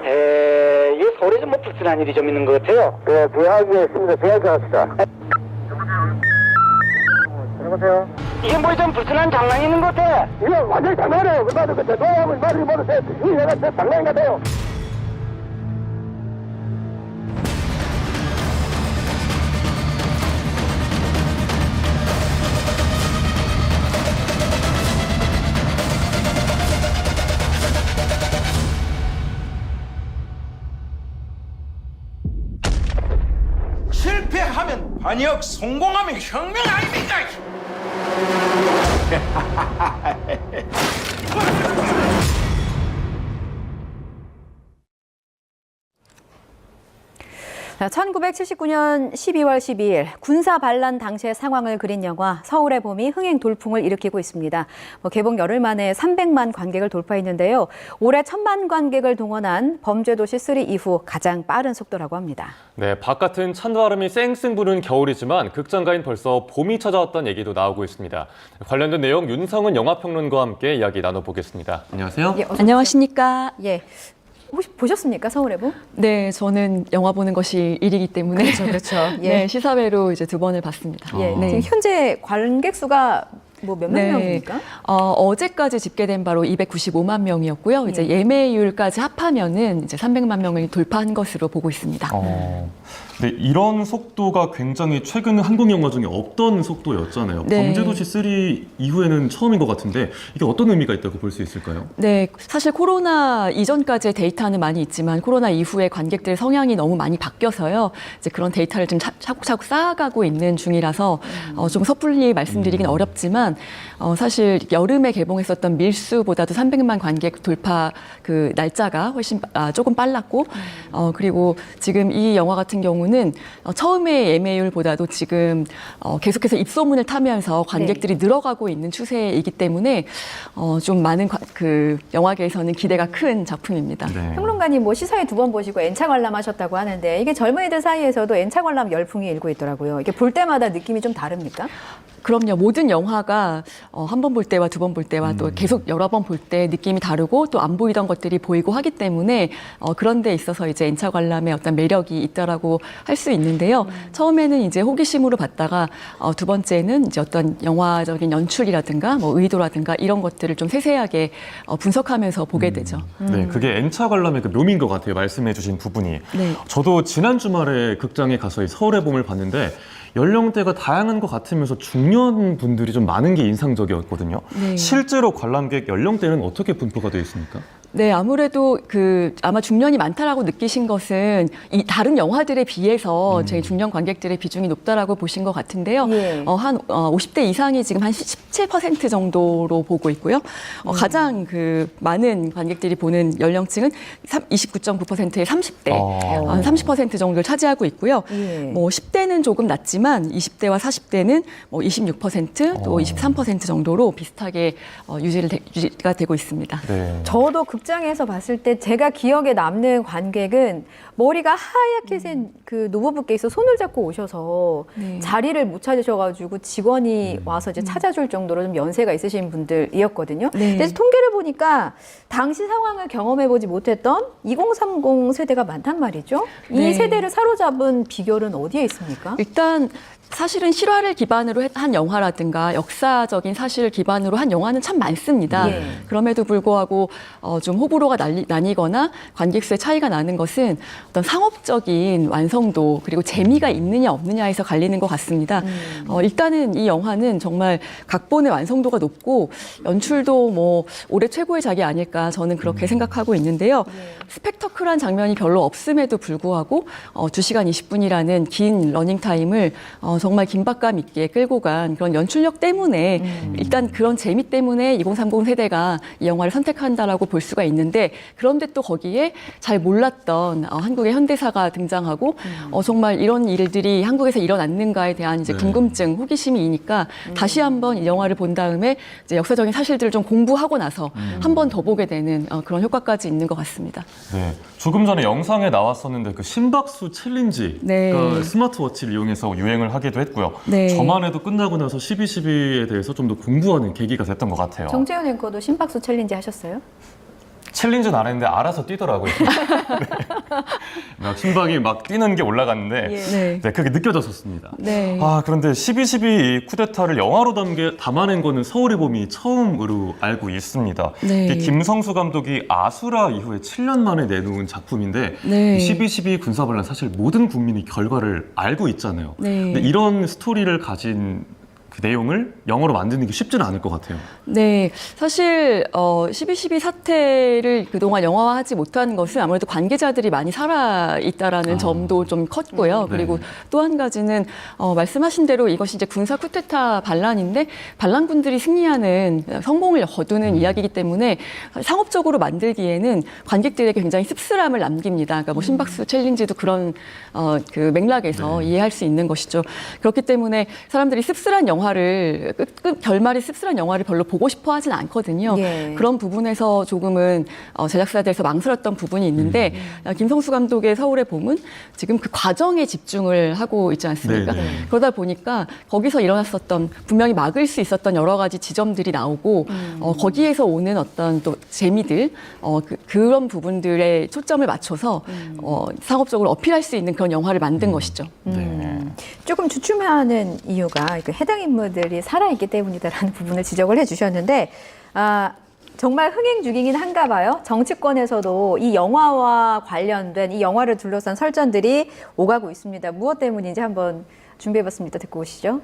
이게 서울에 좀 뭐 불순한 일이 좀 있는 것 같아요. 네, 비하하겠습니다. 비하하합시다. 여보세요? 이게 뭐 좀 불순한 장난이 있는 것 같아. 이거 완전히 장난이에요. 그 말을 그때 너하고 말을 모르세요. 이 내가 제 장난 같아요. 실패하면 반역, 성공하면 혁명 아닙니까? 자, 1979년 12월 12일 군사 반란 당시의 상황을 그린 영화 서울의 봄이 흥행 돌풍을 일으키고 있습니다. 개봉 열흘 만에 300만 관객을 돌파했는데요. 올해 1000만 관객을 동원한 범죄도시 3 이후 가장 빠른 속도라고 합니다. 네, 바깥은 찬바람이 쌩쌩 부는 겨울이지만 극장가엔 벌써 봄이 찾아왔다는 얘기도 나오고 있습니다. 관련된 내용 윤성은 영화평론가와 함께 이야기 나눠보겠습니다. 안녕하세요. 예, 안녕하십니까? 예. 혹시 보셨습니까? 서울의 봄? 네, 저는 영화 보는 것이 일이기 때문에 그렇죠. 예. 네, 시사회로 이제 2번을 봤습니다. 예. 네. 지금 현재 관객 수가 뭐 몇몇 명입니까? 어제까지 집계된 바로 295만 명이었고요. 이제 예매율까지 합하면은 이제 300만 명을 돌파한 것으로 보고 있습니다. 네, 이런 속도가 굉장히 최근 한국 영화 중에 없던 속도였잖아요. 네. 범죄도시 3 이후에는 처음인 것 같은데 이게 어떤 의미가 있다고 볼 수 있을까요? 네, 사실 코로나 이전까지의 데이터는 많이 있지만 코로나 이후에 관객들의 성향이 너무 많이 바뀌어서요. 이제 그런 데이터를 좀 차곡차곡 쌓아가고 있는 중이라서 좀 섣불리 말씀드리긴 어렵지만 사실 여름에 개봉했었던 밀수보다도 300만 관객 돌파 그 날짜가 훨씬 조금 빨랐고 그리고 지금 이 영화 같은 경우는 처음에 예매율보다도 지금 계속해서 입소문을 타면서 관객들이 늘어가고 있는 추세이기 때문에 좀 많은 그 영화계에서는 기대가 큰 작품입니다. 네. 평론가님 뭐 시사회 2번 보시고 N차 관람하셨다고 하는데 이게 젊은이들 사이에서도 N차 관람 열풍이 일고 있더라고요. 이게 볼 때마다 느낌이 좀 다릅니까? 그럼요. 모든 영화가 한 번 볼 때와 2번 볼 때와 또 계속 여러 번 볼 때 느낌이 다르고 또 안 보이던 것들이 보이고 하기 때문에 그런 데 있어서 이제 N차 관람의 어떤 매력이 있다라고 할 수 있는데요. 처음에는 이제 호기심으로 봤다가 두 번째는 이제 어떤 영화적인 연출이라든가 뭐 의도라든가 이런 것들을 좀 세세하게 분석하면서 보게 되죠. 네, 그게 N차 관람의 그 묘미인 것 같아요. 말씀해주신 부분이. 네. 저도 지난 주말에 극장에 가서 이 서울의 봄을 봤는데 연령대가 다양한 것 같으면서 중년 분들이 좀 많은 게 인상적이었거든요. 네. 실제로 관람객 연령대는 어떻게 분포가 되어 있습니까? 네, 아무래도 아마 중년이 많다라고 느끼신 것은 이 다른 영화들에 비해서 저희 중년 관객들의 비중이 높다라고 보신 것 같은데요. 예. 한 50대 이상이 지금 한 17% 정도로 보고 있고요. 가장 그 많은 관객들이 보는 연령층은 29.9%의 30대, 한 30% 정도를 차지하고 있고요. 예. 뭐 10대는 조금 낮지만 20대와 40대는 뭐 26%, 또 23% 정도로 비슷하게 유지가 되고 있습니다. 네. 저도 극장에서 봤을 때 제가 기억에 남는 관객은 머리가 하얗게 센 그 노부부께서 손을 잡고 오셔서 네. 자리를 못 찾으셔가지고 직원이 와서 이제 찾아줄 정도로 좀 연세가 있으신 분들이었거든요. 네. 그래서 통계를 보니까 당시 상황을 경험해보지 못했던 2030 세대가 많단 말이죠. 이 네. 세대를 사로잡은 비결은 어디에 있습니까? 일단 사실은 실화를 기반으로 한 영화라든가 역사적인 사실을 기반으로 한 영화는 참 많습니다. 예. 그럼에도 불구하고 좀 호불호가 나뉘거나 관객 수의 차이가 나는 것은 어떤 상업적인 완성도 그리고 재미가 있느냐 없느냐에서 갈리는 것 같습니다. 일단은 이 영화는 정말 각본의 완성도가 높고 연출도 뭐 올해 최고의 작이 아닐까 저는 그렇게 생각하고 있는데요. 스펙터클한 장면이 별로 없음에도 불구하고 2시간 20분이라는 긴 러닝타임을 정말 긴박감 있게 끌고 간 그런 연출력 때문에 일단 그런 재미 때문에 2030 세대가 이 영화를 선택한다라고 볼 수가 있는데 그런데 또 거기에 잘 몰랐던 한국의 현대사가 등장하고 정말 이런 일들이 한국에서 일어났는가에 대한 이제 궁금증, 호기심이니까 다시 한번 이 영화를 본 다음에 이제 역사적인 사실들을 좀 공부하고 나서 한 번 더 보게 되는 그런 효과까지 있는 것 같습니다. 네, 조금 전에 영상에 나왔었는데 그 심박수 챌린지, 네. 그러니까 스마트워치를 이용해서 유행을 하기도 했고요. 네. 저만 해도 끝나고 나서 12.12에 대해서 좀 더 공부하는 계기가 됐던 것 같아요. 정재현 앵커도 심박수 챌린지 하셨어요? 챌린지는 안 했는데 알아서 뛰더라고요. 네. 막 심박이 막 뛰는 게 올라갔는데 네. 네, 그게 느껴졌었습니다. 네. 그런데 12.12 쿠데타를 영화로 담아낸 거는 서울의 봄이 처음으로 알고 있습니다. 네. 이게 김성수 감독이 아수라 이후에 7년 만에 내놓은 작품인데 네. 12.12 군사반란 사실 모든 국민이 결과를 알고 있잖아요. 네. 근데 이런 스토리를 가진 그 내용을 영어로 만드는 게 쉽지는 않을 것 같아요. 네, 사실 12.12 사태를 그동안 영화화하지 못한 것은 아무래도 관계자들이 많이 살아있다라는 점도 좀 컸고요. 그리고 또 한 가지는 말씀하신 대로 이것이 이제 군사 쿠데타 반란인데 반란군들이 승리하는 성공을 거두는 이야기이기 때문에 상업적으로 만들기에는 관객들에게 굉장히 씁쓸함을 남깁니다. 그러니까 뭐 심박수 챌린지도 그런 그 맥락에서 이해할 수 있는 것이죠. 그렇기 때문에 사람들이 씁쓸한 영화를 결말이 씁쓸한 영화를 별로 보고 싶어 하진 않거든요. 예. 그런 부분에서 조금은 제작사들에서 망설였던 부분이 있는데 김성수 감독의 서울의 봄은 지금 그 과정에 집중을 하고 있지 않습니까? 네, 네. 그러다 보니까 거기서 일어났었던 분명히 막을 수 있었던 여러 가지 지점들이 나오고 거기에서 오는 어떤 또 재미들 그런 부분들에 초점을 맞춰서 상업적으로 어필할 수 있는 그런 영화를 만든 것이죠. 조금 주춤하는 이유가 그 해당 인물들이 살아있기 때문이다라는 부분을 지적을 해주셨는데 정말 흥행 중이긴 한가 봐요. 정치권에서도 이 영화와 관련된 이 영화를 둘러싼 설전들이 오가고 있습니다. 무엇 때문인지 한번 준비해봤습니다. 듣고 오시죠.